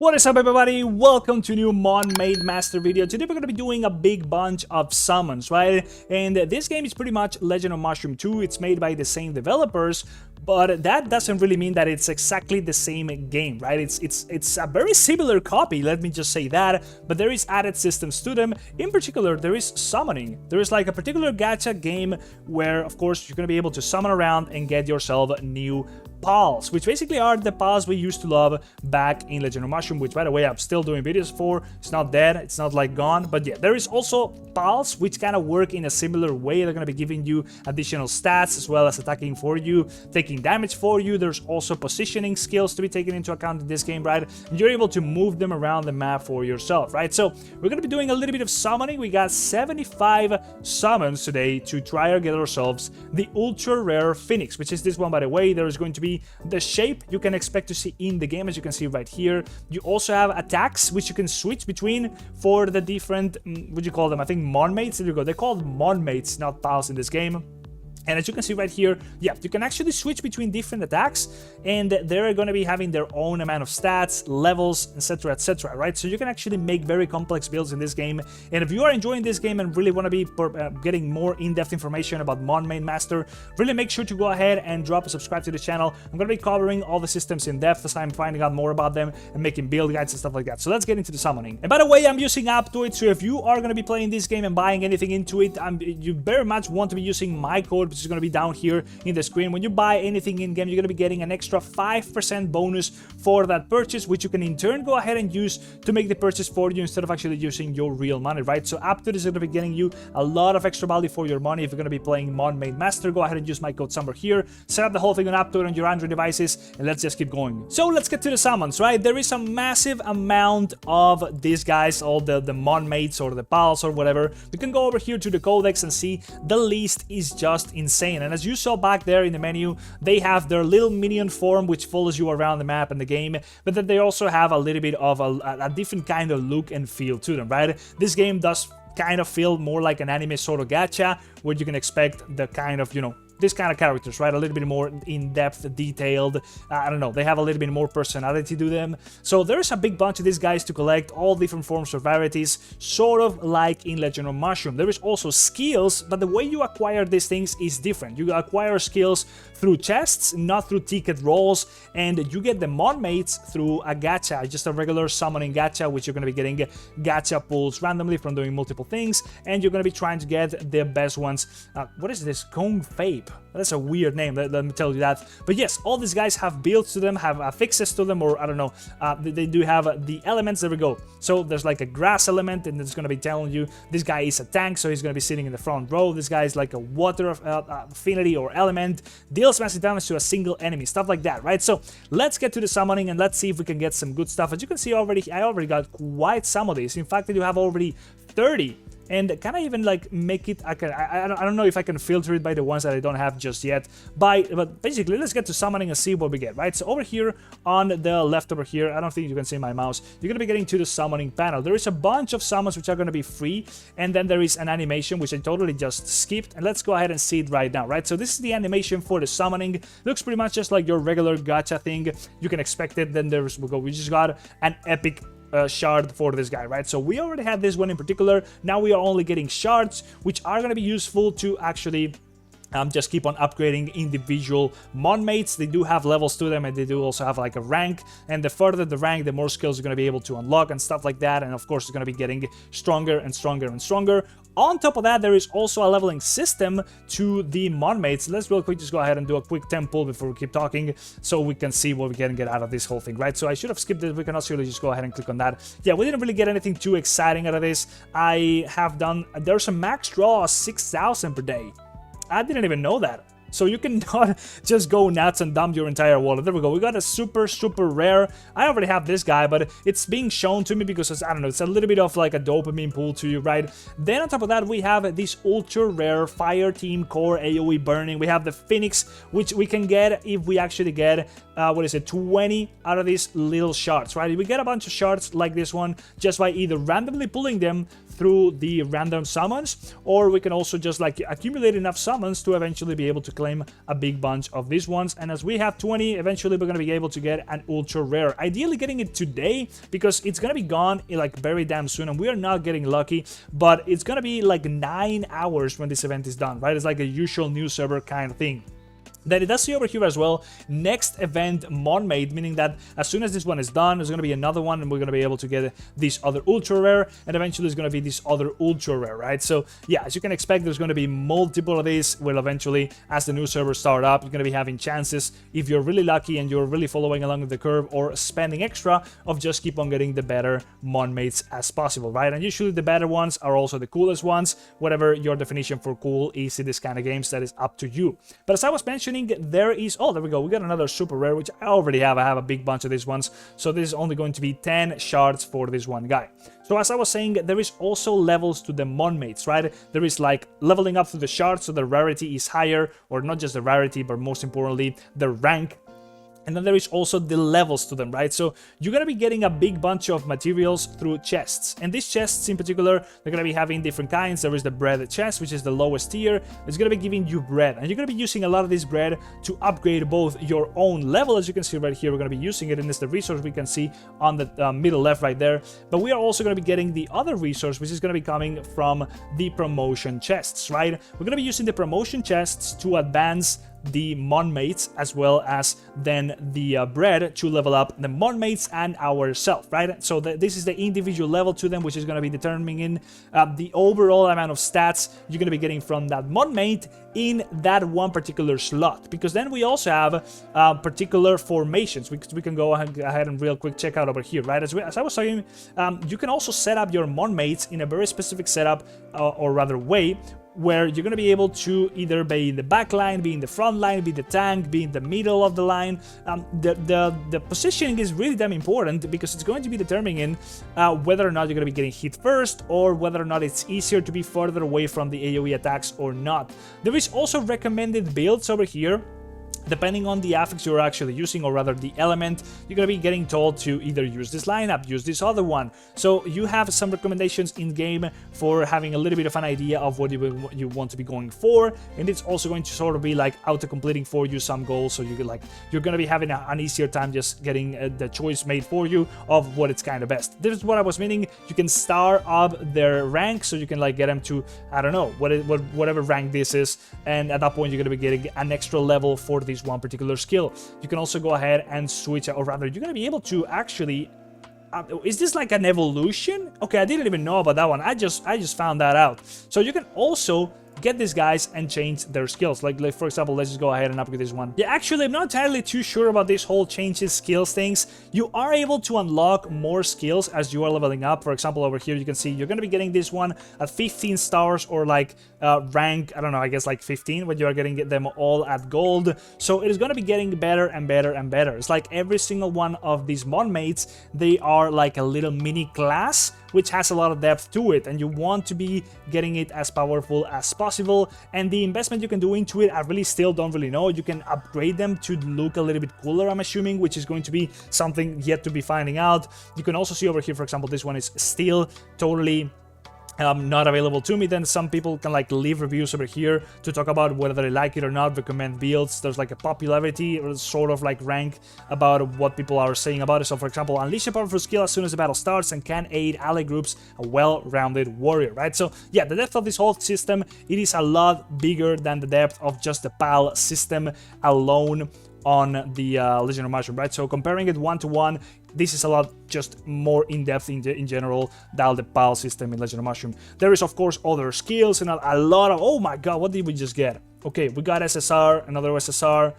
What is up, everybody? Welcome to a new Monmate Master video. Today we're going to be doing a big bunch of summons, right? And this game is pretty much Legend of Mushroom 2. It's made by the same developers, but that doesn't really mean that it's exactly the same game, right? It's a very similar copy, let me just say that, but there is added systems to them. In particular, there is summoning. There is like a particular gacha game where, of course, you're going to be able to summon around and get yourself new pals, which basically are the pals we used to love back in Legend of Mushroom, which, by the way, I'm still doing videos for. It's not dead, it's not like gone, but yeah, there is also pals which kind of work in a similar way. They're going to be giving you additional stats as well as attacking for you, taking damage for you. There's also positioning skills to be taken into account in this game, right? And you're able to move them around the map for yourself, right? So we're going to be doing a little bit of summoning. We got 75 summons today to try to get ourselves the ultra rare Phoenix, which is this one, by the way. There is going to be the shape you can expect to see in the game, as you can see right here. You also have attacks which you can switch between for the different, what do you call them? I think Monmates. There you go. They're called Monmates, not pals in this game. And as you can see right here, yeah, you can actually switch between different attacks, and they're going to be having their own amount of stats, levels, etc., right? So you can actually make very complex builds in this game. And if you are enjoying this game and really want to be getting more in-depth information about Monmate Master, really make sure to go ahead and drop a subscribe to the channel. I'm going to be covering all the systems in depth as I'm finding out more about them and making build guides and stuff like that. So let's get into the summoning. And by the way, I'm using Aptoide, so if you are going to be playing this game and buying anything into it, you very much want to be using my code, which is going to be down here in the screen. When you buy anything in game, you're going to be getting an extra 5% bonus for that purchase, which you can in turn go ahead and use to make the purchase for you instead of actually using your real money, right? So Aptoide is going to be getting you a lot of extra value for your money if you're going to be playing Monmate Master. Go ahead and use my code somewhere here, set up the whole thing on Aptoide on your Android devices, and let's just keep going. So let's get to the summons, right? There is a massive amount of these guys, all the Monmates or the pals or whatever. We can go over here to the codex and see the list is just insane. And as you saw back there in the menu, they have their little minion form which follows you around the map and the game, but then they also have a little bit of a different kind of look and feel to them, right? This game does kind of feel more like an anime sort of gacha, where you can expect the kind of, this kind of characters, right? A little bit more in-depth, detailed. I don't know. They have a little bit more personality to them. So there's a big bunch of these guys to collect, all different forms or varieties, sort of like in Legend of Mushroom. There is also skills, but the way you acquire these things is different. You acquire skills through chests, not through ticket rolls, and you get the Monmates through a gacha, just a regular summoning gacha, which you're going to be getting gacha pulls randomly from doing multiple things, and you're going to be trying to get the best ones. What is this? Kong Fape. That's a weird name, let me tell you that. But yes, all these guys have builds to them, have affixes to them, or I don't know, they do have the elements. There we go. So there's like a grass element, and it's going to be telling you this guy is a tank, so he's going to be sitting in the front row. This guy is like a water affinity or element, deals massive damage to a single enemy, stuff like that, right? So let's get to the summoning and let's see if we can get some good stuff. As you can see already, I already got quite some of these. In fact, I do have already 30. And can I even like make it? I don't know if I can filter it by the ones that I don't have just yet. But basically, let's get to summoning and see what we get, right? So over here on the left over here, I don't think you can see my mouse. You're gonna be getting to the summoning panel. There is a bunch of summons which are gonna be free, and then there is an animation which I totally just skipped. And let's go ahead and see it right now, right? So this is the animation for the summoning. Looks pretty much just like your regular gacha thing. You can expect it. Then we just got an epic shard for this guy, right? So we already had this one in particular. Now we are only getting shards, which are going to be useful to actually just keep on upgrading individual Monmates. They do have levels to them, and they do also have like a rank, and the further the rank, the more skills you're going to be able to unlock and stuff like that, and of course you're going to be getting stronger and stronger and stronger. On top of that, there is also a leveling system to the Monmates. Let's real quick just go ahead and do a quick temple before we keep talking, so we can see what we can get out of this whole thing, right? So I should have skipped it. We can also really just go ahead and click on that. Yeah, we didn't really get anything too exciting out of this. I have done, there's a max draw of 6,000 per day. I didn't even know that. So you cannot just go nuts and dump your entire wallet. There we go. We got a super rare. I already have this guy, but it's being shown to me because it's, I don't know, it's a little bit of like a dopamine pool to you, right? Then on top of that, we have this ultra rare Fire Team Core AoE Burning. We have the Phoenix, which we can get if we actually get, 20 out of these little shards, right? We get a bunch of shards like this one just by either randomly pulling them through the random summons, or we can also just like accumulate enough summons to eventually be able to claim a big bunch of these ones. And as we have 20, eventually we're going to be able to get an ultra rare. Ideally getting it today, because it's going to be gone like very damn soon, and we are not getting lucky, but it's going to be like 9 hours when this event is done, right? It's like a usual new server kind of thing. Then it does see over here as well, next event Monmate, meaning that as soon as this one is done, there's going to be another one, and we're going to be able to get this other ultra rare, and eventually there's going to be this other ultra rare, right? So yeah, as you can expect, there's going to be multiple of these. Well, eventually, as the new servers start up, you're going to be having chances, if you're really lucky and you're really following along with the curve or spending extra, of just keep on getting the better Monmates as possible, right? And usually the better ones are also the coolest ones. Whatever your definition for cool is in this kind of games, that is up to you. But as I was mentioning, there is, oh, there we go, we got another super rare, which I already have. I have a big bunch of these ones, so this is only going to be 10 shards for this one guy. So as I was saying, there is also levels to the Monmates, right? There is like leveling up through the shards, so the rarity is higher, or not just the rarity, but most importantly, the rank. And then there is also the levels to them, right? So you're going to be getting a big bunch of materials through chests. And these chests in particular, they're going to be having different kinds. There is the bread chest, which is the lowest tier. It's going to be giving you bread. And you're going to be using a lot of this bread to upgrade both your own level. As you can see right here, we're going to be using it. And it's the resource we can see on the middle left right there. But we are also going to be getting the other resource, which is going to be coming from the promotion chests, right? We're going to be using the promotion chests to advance the Monmates, as well as then the bread to level up the Monmates and ourselves, right? So this is the individual level to them, which is going to be determining the overall amount of stats you're going to be getting from that Monmate in that one particular slot. Because then we also have particular formations. We can go ahead and real quick check out over here, right? As I was saying, you can also set up your Monmates in a very specific setup, or rather way, where you're going to be able to either be in the back line, be in the front line, be the tank, be in the middle of the line. The positioning is really damn important, because it's going to be determining whether or not you're going to be getting hit first, or whether or not it's easier to be further away from the AoE attacks or not. There is also recommended builds over here. Depending on the affix you're actually using, or rather the element, you're going to be getting told to either use this lineup, use this other one. So you have some recommendations in game for having a little bit of an idea of what you want to be going for, and it's also going to sort of be like auto-completing for you some goals, so you're going to be having an easier time just getting the choice made for you of what it's kind of best. This is what I was meaning. You can star up their rank, so you can like get them to, I don't know, whatever rank this is, and at that point you're going to be getting an extra level for these one particular skill. You can also go ahead and switch, or rather you're going to be able to actually is this like an evolution? Okay, I didn't even know about that one. I just found that out. So you can also get these guys and change their skills. Like for example, let's just go ahead and upgrade this one. Yeah, actually, I'm not entirely too sure about this whole changes skills things. You are able to unlock more skills as you are leveling up. For example, over here, you can see you're going to be getting this one at 15 stars, or like rank, I don't know, I guess like 15, when you are getting them all at gold. So it is going to be getting better and better and better. It's like every single one of these Monmates, they are like a little mini class, which has a lot of depth to it, and you want to be getting it as powerful as possible. And the investment you can do into it, I really still don't really know. You can upgrade them to look a little bit cooler, I'm assuming, which is going to be something yet to be finding out. You can also see over here, for example, this one is still totally not available to me. Then some people can like leave reviews over here to talk about whether they like it or not, recommend builds. There's like a popularity or sort of like rank about what people are saying about it. So for example, unleash a powerful skill as soon as the battle starts and can aid ally groups, a well-rounded warrior, right? So yeah, the depth of this whole system, it is a lot bigger than the depth of just the PAL system alone on the Legend of Mushroom, right? So comparing it one-to-one, this is a lot just more in-depth in general than the PAL system in Legend of Mushroom. There is, of course, other skills and a lot of... Oh my god, what did we just get? Okay, we got SSR, another SSR.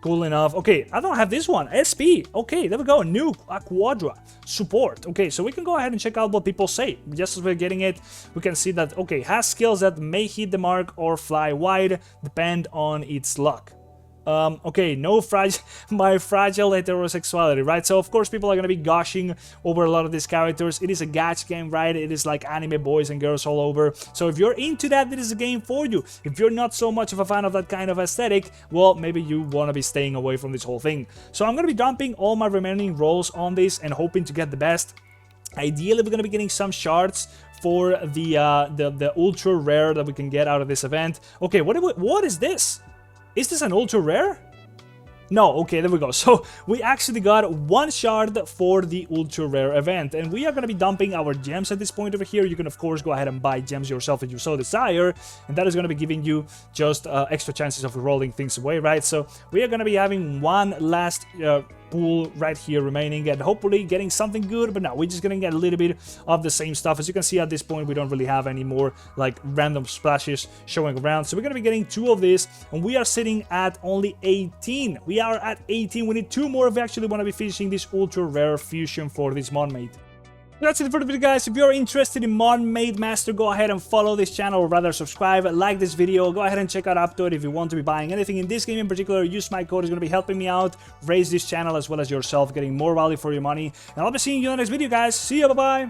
Cool enough. Okay, I don't have this one. SP. Okay, there we go. New Quadra support. Okay, so we can go ahead and check out what people say. Just as we're getting it, we can see that, okay, has skills that may hit the mark or fly wide, depend on its luck. Okay, no my fragile heterosexuality, right? So of course people are gonna be gushing over a lot of these characters. It is a gacha game, right? It is like anime boys and girls all over. So if you're into that, it is a game for you. If you're not so much of a fan of that kind of aesthetic, well, maybe you wanna be staying away from this whole thing. So I'm gonna be dumping all my remaining rolls on this and hoping to get the best. Ideally, we're gonna be getting some shards for the ultra rare that we can get out of this event. Okay, what is this? Is this an ultra rare? No, okay, there we go. So we actually got 1 shard for the ultra rare event, and we are going to be dumping our gems at this point over here. You can of course go ahead and buy gems yourself if you so desire, and that is going to be giving you just extra chances of rolling things away, right? So we are going to be having one last pool right here remaining, and hopefully getting something good. But no, we're just gonna get a little bit of the same stuff. As you can see at this point, we don't really have any more like random splashes showing around, so we're gonna be getting 2 of this, and we are sitting at only 18. We are at 18. We need 2 more if we actually want to be finishing this ultra rare fusion for this Monmate. That's it for the video, guys. If you're interested in Monmate Master, go ahead and follow this channel, or rather subscribe, like this video. Go ahead and check out Aptoide if you want to be buying anything in this game in particular. Use my code, it's going to be helping me out, raise this channel as well as yourself, getting more value for your money. And I'll be seeing you in the next video, guys. See you, bye-bye.